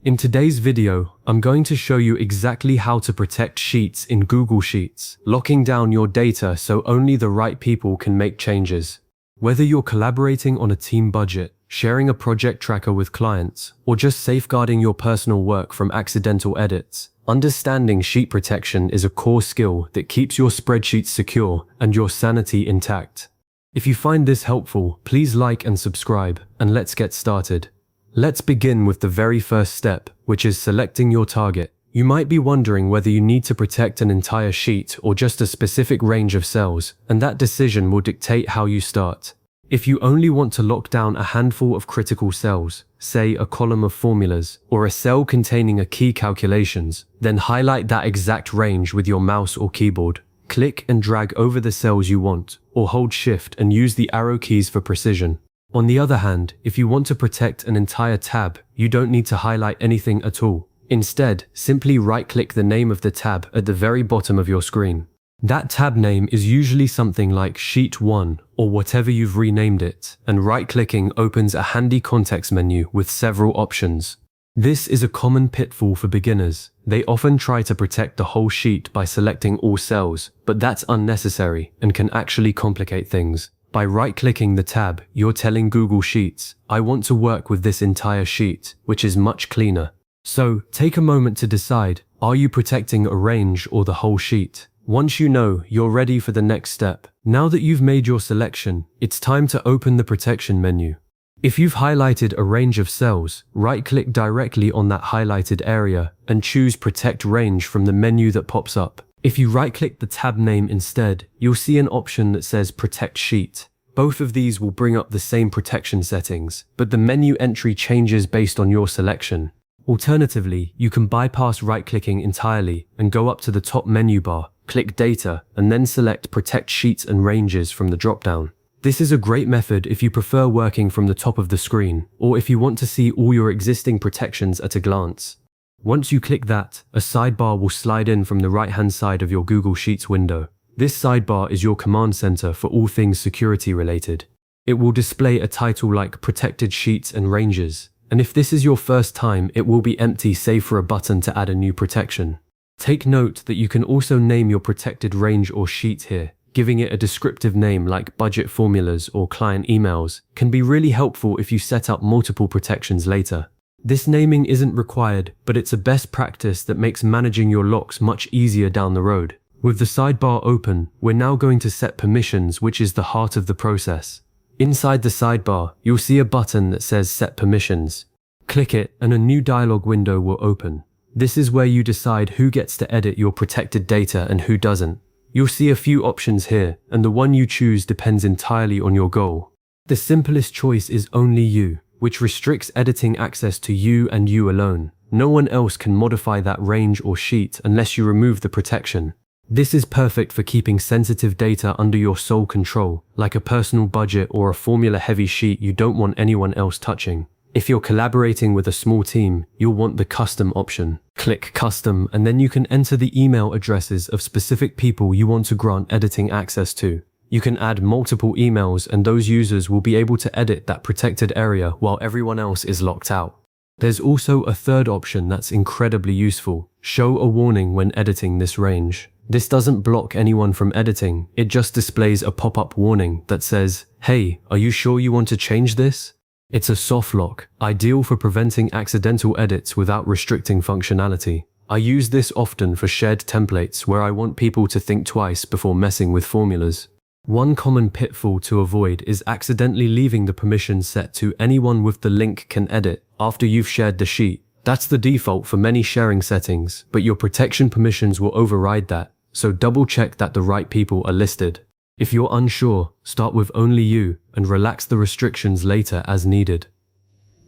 In today's video, I'm going to show you exactly how to protect sheets in Google Sheets, locking down your data so only the right people can make changes. Whether you're collaborating on a team budget, sharing a project tracker with clients, or just safeguarding your personal work from accidental edits, understanding sheet protection is a core skill that keeps your spreadsheets secure and your sanity intact. If you find this helpful, please like and subscribe, and let's get started. Let's begin with the very first step, which is selecting your target. You might be wondering whether you need to protect an entire sheet or just a specific range of cells, and that decision will dictate how you start. If you only want to lock down a handful of critical cells, say a column of formulas, or a cell containing a key calculations, then highlight that exact range with your mouse or keyboard. Click and drag over the cells you want, or hold Shift and use the arrow keys for precision. On the other hand, if you want to protect an entire tab, you don't need to highlight anything at all. Instead, simply right-click the name of the tab at the very bottom of your screen. That tab name is usually something like Sheet 1 or whatever you've renamed it, and right-clicking opens a handy context menu with several options. This is a common pitfall for beginners. They often try to protect the whole sheet by selecting all cells, but that's unnecessary and can actually complicate things. By right-clicking the tab, you're telling Google Sheets, I want to work with this entire sheet, which is much cleaner. So, take a moment to decide, are you protecting a range or the whole sheet? Once you know, you're ready for the next step. Now that you've made your selection, it's time to open the protection menu. If you've highlighted a range of cells, right-click directly on that highlighted area and choose Protect Range from the menu that pops up. If you right-click the tab name instead, you'll see an option that says Protect Sheet. Both of these will bring up the same protection settings, but the menu entry changes based on your selection. Alternatively, you can bypass right-clicking entirely and go up to the top menu bar, click Data, and then select Protect Sheets and Ranges from the drop-down. This is a great method if you prefer working from the top of the screen, or if you want to see all your existing protections at a glance. Once you click that, a sidebar will slide in from the right-hand side of your Google Sheets window. This sidebar is your command center for all things security related. It will display a title like Protected Sheets and Ranges, and if this is your first time, it will be empty save for a button to add a new protection. Take note that you can also name your protected range or sheet here. Giving it a descriptive name like budget formulas or client emails can be really helpful if you set up multiple protections later. This naming isn't required, but it's a best practice that makes managing your locks much easier down the road. With the sidebar open, we're now going to set permissions, which is the heart of the process. Inside the sidebar, you'll see a button that says Set Permissions. Click it and a new dialog window will open. This is where you decide who gets to edit your protected data and who doesn't. You'll see a few options here, and the one you choose depends entirely on your goal. The simplest choice is Only You, which restricts editing access to you and you alone. No one else can modify that range or sheet unless you remove the protection. This is perfect for keeping sensitive data under your sole control, like a personal budget or a formula-heavy sheet you don't want anyone else touching. If you're collaborating with a small team, you'll want the Custom option. Click Custom, and then you can enter the email addresses of specific people you want to grant editing access to. You can add multiple emails, and those users will be able to edit that protected area while everyone else is locked out. There's also a third option that's incredibly useful. Show a warning when editing this range. This doesn't block anyone from editing, it just displays a pop-up warning that says, "Hey, are you sure you want to change this?" It's a soft lock, ideal for preventing accidental edits without restricting functionality. I use this often for shared templates where I want people to think twice before messing with formulas. One common pitfall to avoid is accidentally leaving the permissions set to anyone with the link can edit after you've shared the sheet. That's the default for many sharing settings, but your protection permissions will override that, so double check that the right people are listed. If you're unsure, start with Only You and relax the restrictions later as needed.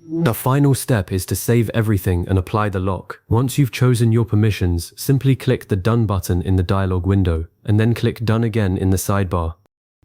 The final step is to save everything and apply the lock. Once you've chosen your permissions, simply click the Done button in the dialog window, and then click Done again in the sidebar.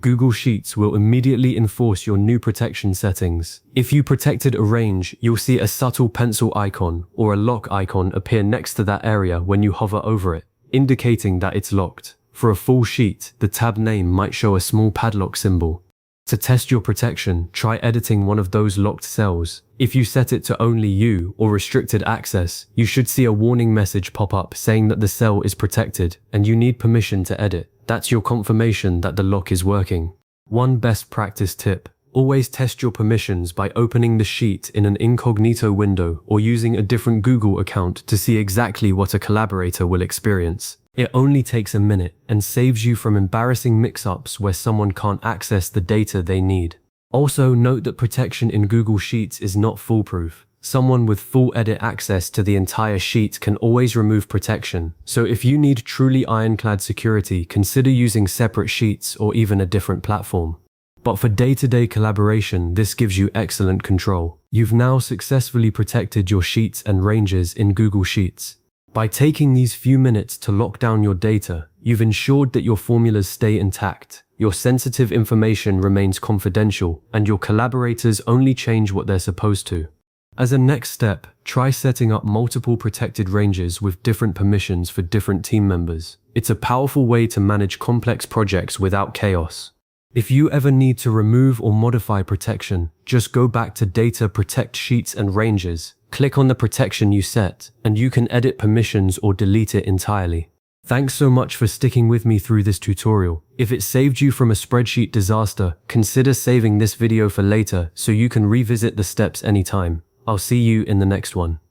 Google Sheets will immediately enforce your new protection settings. If you protected a range, you'll see a subtle pencil icon or a lock icon appear next to that area when you hover over it, indicating that it's locked. For a full sheet, the tab name might show a small padlock symbol. To test your protection, try editing one of those locked cells. If you set it to only you or restricted access, you should see a warning message pop up saying that the cell is protected and you need permission to edit. That's your confirmation that the lock is working. One best practice tip: always test your permissions by opening the sheet in an incognito window or using a different Google account to see exactly what a collaborator will experience. It only takes a minute and saves you from embarrassing mix-ups where someone can't access the data they need. Also, note that protection in Google Sheets is not foolproof. Someone with full edit access to the entire sheet can always remove protection, so if you need truly ironclad security, consider using separate sheets or even a different platform. But for day-to-day collaboration, this gives you excellent control. You've now successfully protected your sheets and ranges in Google Sheets. By taking these few minutes to lock down your data, you've ensured that your formulas stay intact, your sensitive information remains confidential, and your collaborators only change what they're supposed to. As a next step, try setting up multiple protected ranges with different permissions for different team members. It's a powerful way to manage complex projects without chaos. If you ever need to remove or modify protection, just go back to Data, Protect Sheets and Ranges, click on the protection you set, and you can edit permissions or delete it entirely. Thanks so much for sticking with me through this tutorial. If it saved you from a spreadsheet disaster, consider saving this video for later so you can revisit the steps anytime. I'll see you in the next one.